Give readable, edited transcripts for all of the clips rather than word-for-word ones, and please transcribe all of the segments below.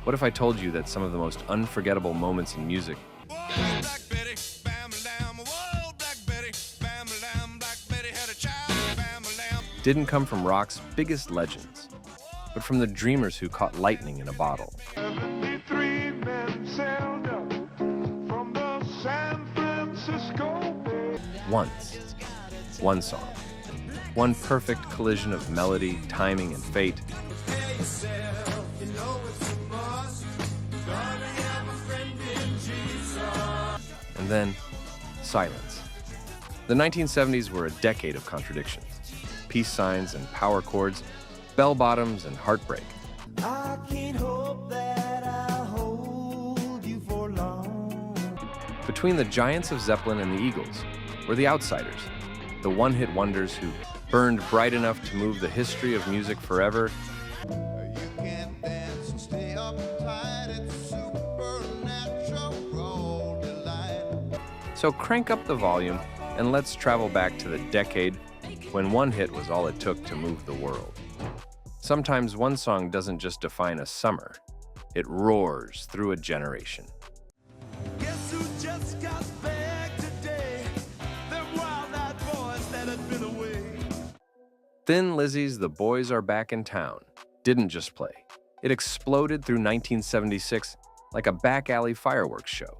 What if I told you that some of the most unforgettable moments in music didn't come from rock's biggest legends, but from the dreamers who caught lightning in a bottle? 73 men sailed up from the San Francisco Bay. Once, one song, one perfect collision of melody, timing, and fate. And then, silence. The 1970s were a decade of contradictions. Peace signs and power chords, bell bottoms and heartbreak. I can't hope that I'll hold you for long. Between the giants of Zeppelin and the Eagles were the outsiders, the one-hit wonders who burned bright enough to move the history of music forever. You can't dance and stay uptight. It's supernatural delight. So crank up the volume and let's travel back to the decade when one hit was all it took to move the world. Sometimes one song doesn't just define a summer, it roars through a generation. Guess who just got back today? Them wild-eyed boys that had been away. Thin Lizzy's The Boys Are Back in Town didn't just play. It exploded through 1976 like a back alley fireworks show.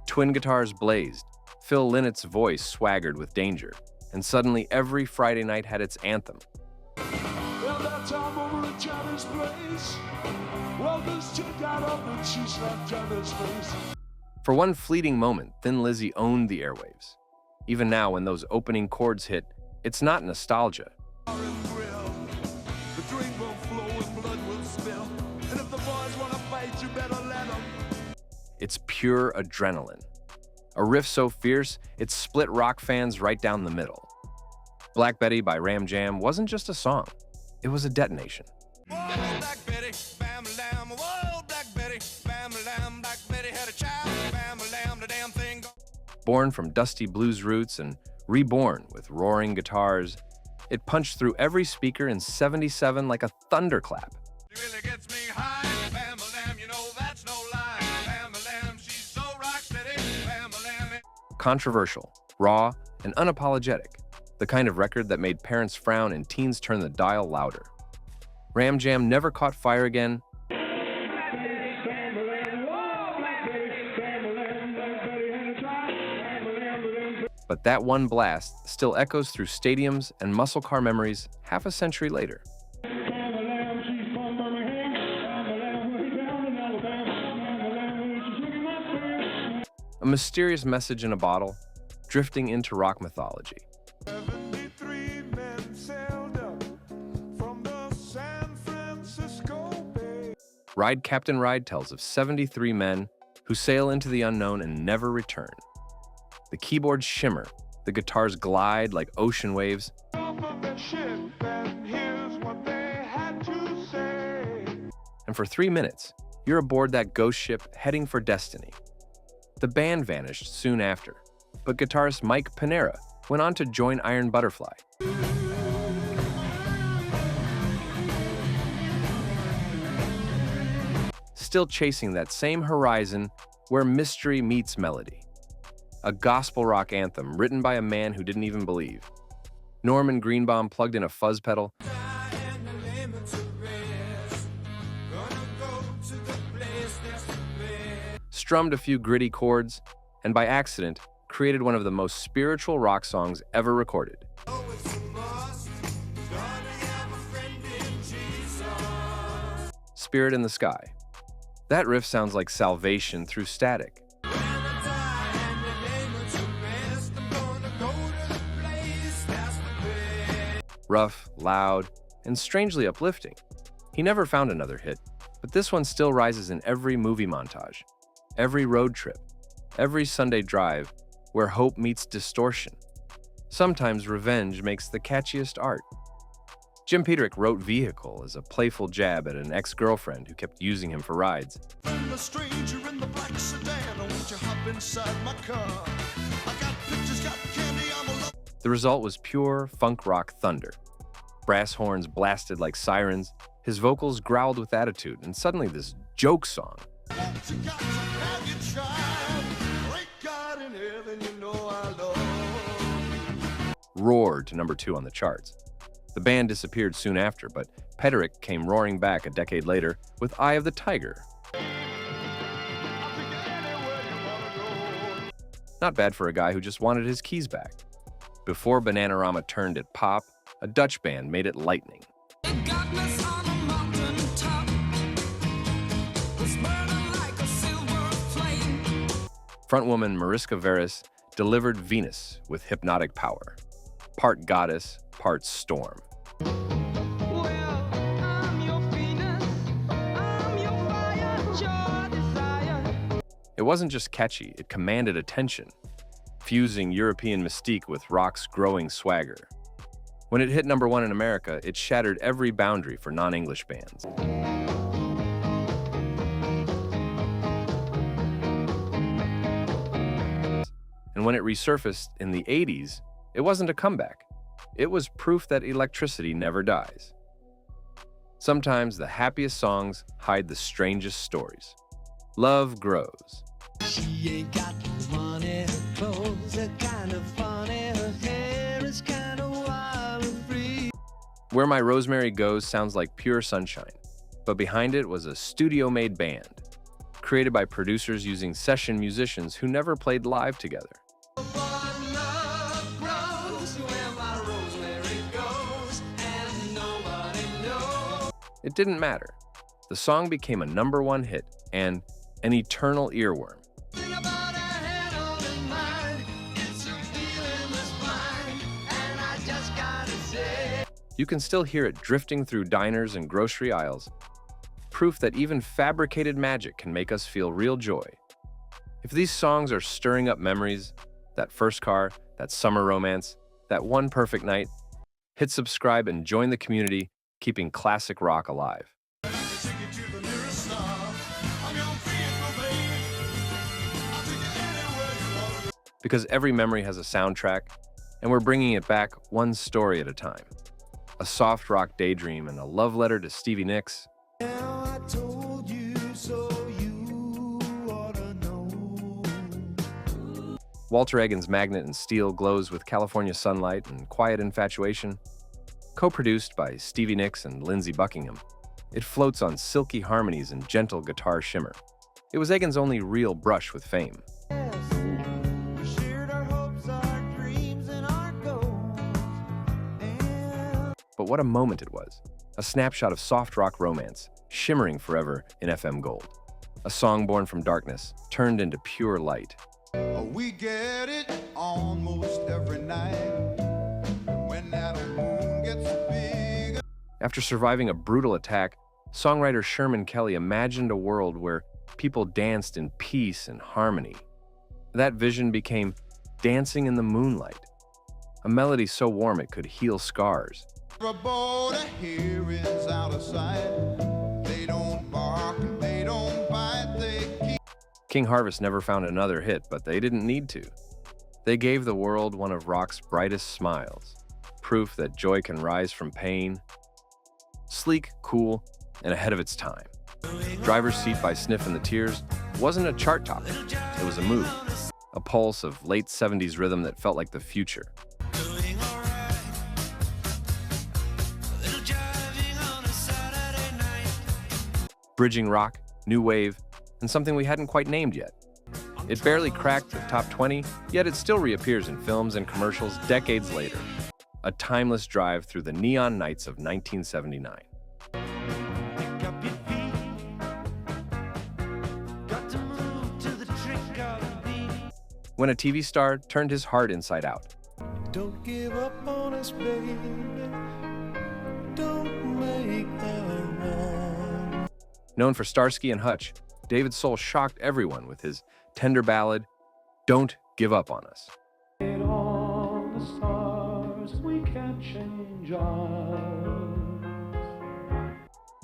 Twin guitars blazed, Phil Lynnett's voice swaggered with danger, and suddenly every Friday night had its anthem. Well, that time over at Johnny's place. Well, this chick got up and she slapped Johnny's face. For one fleeting moment, Thin Lizzy owned the airwaves. Even now, when those opening chords hit, it's not nostalgia. The drink will flow and blood will spill. And if the boys want to fight, you better let them. It's pure adrenaline. A riff so fierce, it split rock fans right down the middle. Black Betty by Ram Jam wasn't just a song, it was a detonation. Whoa, Black Betty, bam-a-lam. Whoa, Black Betty, bam-a-lam. Black Betty had a child, bam-a-lam. The damn thing. Born from dusty blues roots and reborn with roaring guitars, it punched through every speaker in '77 like a thunderclap. She really gets me high, bam-a-lam. You know that's no lie, bam-a-lam. She's so rock steady, bam-a-lam. Controversial, raw, and unapologetic. The kind of record that made parents frown and teens turn the dial louder. Ram Jam never caught fire again, but that one blast still echoes through stadiums and muscle car memories half a century later. A mysterious message in a bottle, drifting into rock mythology. 73 men sailed up from the San Francisco Bay. Ride Captain Ride tells of 73 men who sail into the unknown and never return. The keyboards shimmer, the guitars glide like ocean waves, Off of the ship, and here's what they had to say. and for 3 minutes, you're aboard that ghost ship heading for destiny. The band vanished soon after, but guitarist Mike Panera went on to join Iron Butterfly. Still chasing that same horizon where mystery meets melody. A gospel rock anthem written by a man who didn't even believe. Norman Greenbaum plugged in a fuzz pedal, strummed a few gritty chords, and by accident, created one of the most spiritual rock songs ever recorded. Spirit in the Sky. That riff sounds like salvation through static. Rough, loud, and strangely uplifting. He never found another hit, but this one still rises in every movie montage, every road trip, every Sunday drive where hope meets distortion. Sometimes revenge makes the catchiest art. Jim Peterick wrote Vehicle as a playful jab at an ex-girlfriend who kept using him for rides. I'm a stranger in the black sedan. Won't you hop inside my car? I got pictures, got candy, I'm a The result was pure funk rock thunder. Brass horns blasted like sirens, his vocals growled with attitude, and suddenly this joke song roared to number 2 on the charts. The band disappeared soon after, but Pederik came roaring back a decade later with Eye of the Tiger. Not bad for a guy who just wanted his keys back. Before Bananarama turned it pop, a Dutch band made it lightning. Frontwoman Mariska Veres delivered Venus with hypnotic power. Part goddess, part storm. It wasn't just catchy, it commanded attention, fusing European mystique with rock's growing swagger. When it hit number 1 in America, it shattered every boundary for non-English bands. And when it resurfaced in the 80s, it wasn't a comeback. It was proof that electricity never dies. Sometimes the happiest songs hide the strangest stories. Love grows. She ain't got money, her clothes are kind of funny, her hair is kind of wild and free. Where My Rosemary Goes sounds like pure sunshine, but behind it was a studio-made band, created by producers using session musicians who never played live together. It didn't matter. The song became a number 1 hit and an eternal earworm. You can still hear it drifting through diners and grocery aisles, proof that even fabricated magic can make us feel real joy. If these songs are stirring up memories, that first car, that summer romance, that one perfect night, hit subscribe and join the community, keeping classic rock alive. Because every memory has a soundtrack, and we're bringing it back one story at a time. A soft rock daydream and a love letter to Stevie Nicks. Now I told you so, you ought to know. Walter Egan's Magnet and Steel glows with California sunlight and quiet infatuation. Co-produced by Stevie Nicks and Lindsey Buckingham, it floats on silky harmonies and gentle guitar shimmer. It was Egan's only real brush with fame. But what a moment it was. A snapshot of soft rock romance, shimmering forever in FM gold. A song born from darkness, turned into pure light. We get it almost every night when that moon gets big. After surviving a brutal attack, songwriter Sherman Kelly imagined a world where people danced in peace and harmony. That vision became Dancing in the Moonlight, a melody so warm it could heal scars. Here is out of sight. They don't bark and they don't bite, they keep. King Harvest never found another hit, but they didn't need to. They gave the world one of rock's brightest smiles, proof that joy can rise from pain. Sleek, cool, and ahead of its time. Driver's Seat by Sniff and the Tears wasn't a chart topper, it was a mood, a pulse of late 70s rhythm that felt like the future. Bridging rock, new wave, and something we hadn't quite named yet. It barely cracked the top 20, yet it still reappears in films and commercials decades later. A timeless drive through the neon nights of 1979. When a TV star turned his heart inside out. Don't give up on us, baby. Don't make her wrong. Known for Starsky and Hutch, David Soul shocked everyone with his tender ballad, Don't Give Up on Us. All the stars, we can't change ours.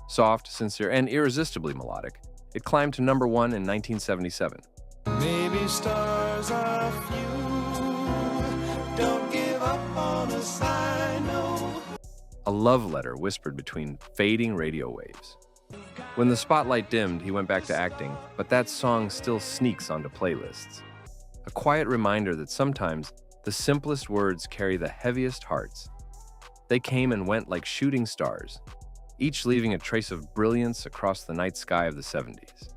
Soft, sincere, and irresistibly melodic, it climbed to number 1 in 1977. Maybe stars are few. Don't give up love letter whispered between fading radio waves. When the spotlight dimmed, he went back to acting, but that song still sneaks onto playlists. A quiet reminder that sometimes the simplest words carry the heaviest hearts. They came and went like shooting stars, each leaving a trace of brilliance across the night sky of the 70s.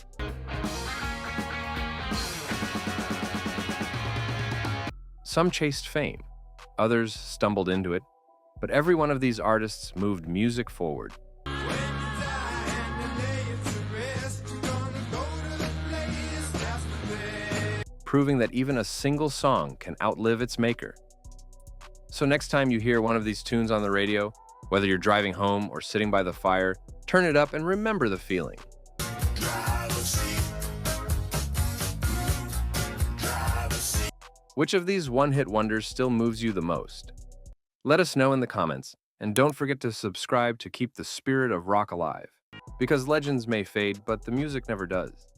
Some chased fame, others stumbled into it, but every one of these artists moved music forward. Proving that even a single song can outlive its maker. So next time you hear one of these tunes on the radio, whether you're driving home or sitting by the fire, turn it up and remember the feeling. Which of these one-hit wonders still moves you the most? Let us know in the comments, and don't forget to subscribe to keep the spirit of rock alive. Because legends may fade, but the music never does.